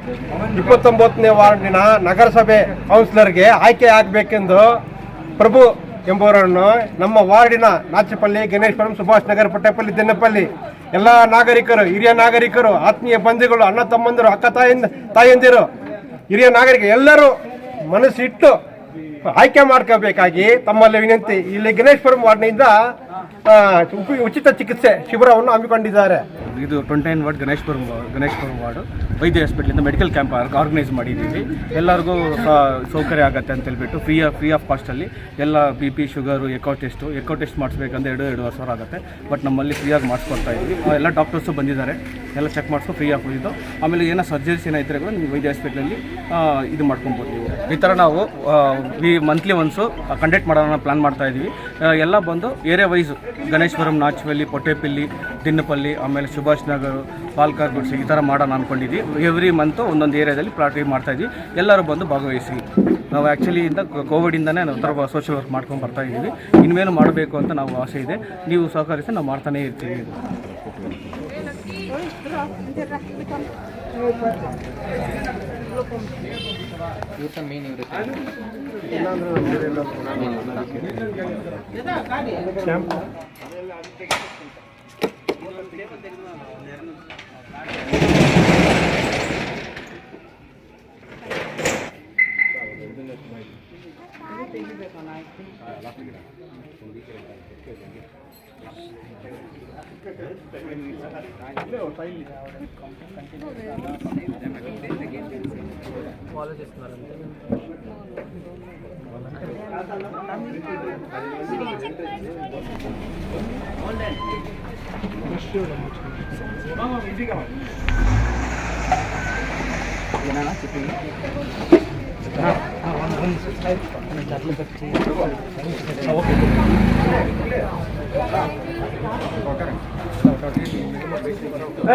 29ನೇ ವಾರ್ಡಿನ ನಗರಸಭೆ ಕೌನ್ಸಿಲರ್ಗೆ ಆಯ್ಕೆ ಆಗಬೇಕೆಂದು ಪ್ರಭು ಎಂಬುವರನ್ನು ನಮ್ಮ ವಾರ್ಡಿನ ನಾಚಪಲ್ಲಿ, ಗಣೇಶ್ವರಂ, ಸುಭಾಷ್ ನಗರ, ಪಟ್ಟೆಪಲ್ಲಿ, ದಿನ್ನಪಲ್ಲಿ ಎಲ್ಲ ನಾಗರಿಕರು, ಹಿರಿಯ ನಾಗರಿಕರು, ಆತ್ಮೀಯ ಬಂಧುಗಳು, ಅಣ್ಣ ತಮ್ಮಂದಿರು, ಅಕ್ಕ ತಾಯಂದಿರು, ಹಿರಿಯ ನಾಗರಿಕರು ಎಲ್ಲರೂ ಮನಸ್ಸಿಟ್ಟು ಆಯ್ಕೆ ಮಾಡ್ಕೋಬೇಕಾಗಿ ತಮ್ಮಲ್ಲಿ ವಿನಂತಿ. ಇಲ್ಲಿ ಗಣೇಶ್ವರಂ ವಾರ್ಡ್ನಿಂದ ಉಚಿತ ಚಿಕಿತ್ಸೆ ಶಿಬಿರವನ್ನು ಹಮ್ಮಿಕೊಂಡಿದ್ದಾರೆ. ಇದು 29 ವಾರ್ಡ್ ಗಣೇಶ್ವರಂ ವಾರ್ಡು ವೈದ್ಯ ಹಾಸ್ಪಿಟ್ಲಿಂದ ಮೆಡಿಕಲ್ ಕ್ಯಾಂಪ್ ಆರ್ಗನೈಸ್ ಮಾಡಿದ್ದೀವಿ. ಎಲ್ಲರಿಗೂ ಸೌಕರ್ಯ ಆಗುತ್ತೆ ಅಂತ ಹೇಳ್ಬಿಟ್ಟು ಫ್ರೀ ಆಫ್ ಕಾಸ್ಟಲ್ಲಿ ಎಲ್ಲ BP, ಶುಗರು, ಎಕೋ ಟೆಸ್ಟ್ ಮಾಡಿಸ್ಬೇಕಂದ್ರೆ 2-2.5 ಸಾವಿರ ಆಗುತ್ತೆ. ಬಟ್ ನಮ್ಮಲ್ಲಿ ಫ್ರೀಯಾಗಿ ಮಾಡಿಸ್ಕೊಡ್ತಾ ಇದ್ವಿ. ಎಲ್ಲ ಡಾಕ್ಟರ್ಸು ಬಂದಿದ್ದಾರೆ, ಎಲ್ಲ ಚೆಕ್ ಮಾಡಿಸ್ಕೊ ಫ್ರೀ ಆಗಿ ಇದು. ಆಮೇಲೆ ಏನೋ ಸರ್ಜರೀಸ್ ಏನಾಯ್ತಾರೆ ಕೂಡ ನೀವು ವೈದ್ಯ ಹಾಸ್ಪಿಟ್ಲಲ್ಲಿ ಇದು ಮಾಡ್ಕೊಬೋದು. ನೀವು ಈ ಥರ ನಾವು ಮಂತ್ಲಿ ಒನ್ಸು ಕಂಡಕ್ಟ್ ಮಾಡೋಣ ಪ್ಲ್ಯಾನ್ ಮಾಡ್ತಾ ಇದ್ವಿ. ಎಲ್ಲ ಬಂದು ಏರಿಯಾ ವೈಸು ಗಣೇಶ್ವರಂ, ನಾಚಪಲ್ಲಿ, ಪೊಟ್ಟೆಪಲ್ಲಿ, ದಿನ್ನಪಲ್ಲಿ, ಆಮೇಲೆ ಸುಭಾಷ್ ನಗರ, ಪಾಲ್ಕಾರ್ ಗುಡ್ಸಿ ಈ ಥರ ಮಾಡೋಣ ಅಂದ್ಕೊಂಡಿದ್ವಿ. ಎವ್ರಿ ಮಂತು ಒಂದೊಂದು ಏರಿಯಾದಲ್ಲಿ ಪ್ಲಾಟಿಂಗ್ ಮಾಡ್ತಾಯಿದ್ವಿ. ಎಲ್ಲರೂ ಬಂದು ಭಾಗವಹಿಸಿ. ನಾವು ಆ್ಯಕ್ಚುಲಿ ಕೋವಿಡಿಂದನೇ ನಾವು ಥರ ಸೋಷಿಯಲ್ ವರ್ಕ್ ಮಾಡ್ಕೊಂಡು ಬರ್ತಾ ಇದ್ದೀವಿ. ಇನ್ಮೇಲೆ ಮಾಡಬೇಕು ಅಂತ ನಾವು ಆಸೆ ಇದೆ. ನೀವು ಸಹಕರಿಸಿ ನಾವು ಮಾಡ್ತಾನೇ ಇರ್ತೀವಿ.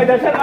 दर्शन